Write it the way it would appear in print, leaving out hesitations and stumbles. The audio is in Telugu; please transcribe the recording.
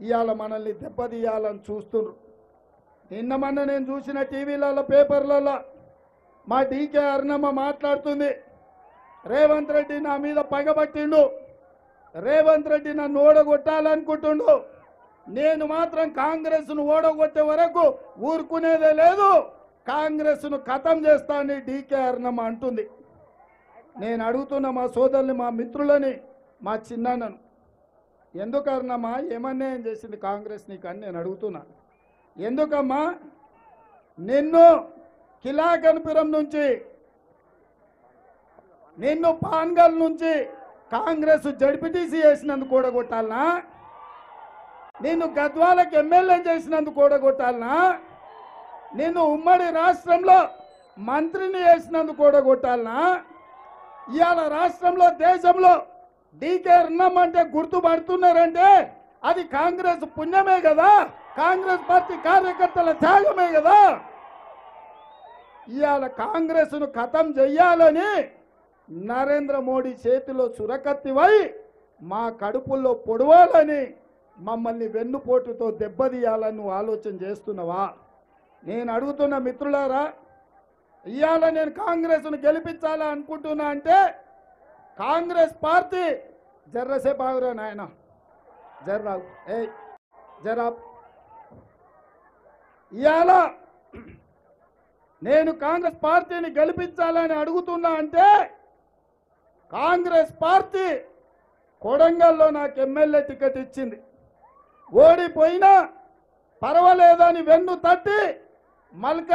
ఇవాళ మనల్ని దెబ్బతీయాలని చూస్తున్నారు. నిన్న మొన్న నేను చూసిన టీవీలలో పేపర్లలో మా డీకే అరుణమ్మ మాట్లాడుతుంది, రేవంత్ రెడ్డి నా మీద పగబట్టిండు, రేవంత్ రెడ్డి నన్ను ఓడగొట్టాలనుకుంటుండు, నేను మాత్రం కాంగ్రెస్ను ఓడగొట్టే వరకు ఊరుకునేదే లేదు, కాంగ్రెస్ను ఖతం చేస్తానని డీకే అరుణమ్మ అంటుంది. నేను అడుగుతున్న మా సోదరుని, మా మిత్రులని, మా చిన్నాన్నను, ఎందుకు అరుణమ్మ ఏమన్యాయం చేసింది కాంగ్రెస్ నీకు అని నేను అడుగుతున్నా. ఎందుకమ్మా నిన్ను కిలాకన్పురం నుంచి, నిన్ను పాన్గల్ నుంచి కాంగ్రెస్ జడ్పీటీసీ చేసినందుకు కూడగొట్టాలనా? నిన్ను గద్వాలకు ఎమ్మెల్యే చేసినందుకు కూడగొట్టాలనా? నిన్ను ఉమ్మడి రాష్ట్రంలో మంత్రిని చేసినందుకు కూడగొట్టాలనా? ఇవాళ రాష్ట్రంలో దేశంలో డీకే అరుణమ్మ అంటే గుర్తుపడుతున్నారంటే అది కాంగ్రెస్ పుణ్యమే కదా, కాంగ్రెస్ పార్టీ కార్యకర్తల త్యాగమే కదా. ఇవాళ కాంగ్రెస్ను ఖతం చెయ్యాలని నరేంద్ర మోడీ చేతిలో చురకత్తివై మా కడుపుల్లో పొడవాలని, మమ్మల్ని వెన్నుపోటుతో దెబ్బతీయాలని నువ్వు ఆలోచన చేస్తున్నావా? నేను అడుగుతున్న మిత్రులారా, ఇవాళ నేను కాంగ్రెస్ను గెలిపించాలా అనుకుంటున్నా అంటే కాంగ్రెస్ పార్టీ జర్రసేపు ఆగురా నాయన, జర్రావు, ఏ జరా. ఇవాళ నేను కాంగ్రెస్ పార్టీని గెలిపించాలని అడుగుతున్నా అంటే కాంగ్రెస్ పార్టీ కొడంగల్లో నాకు ఎమ్మెల్యే టికెట్ ఇచ్చింది, ఓడిపోయినా పర్వాలేదని వెన్ను తట్టి మల్కా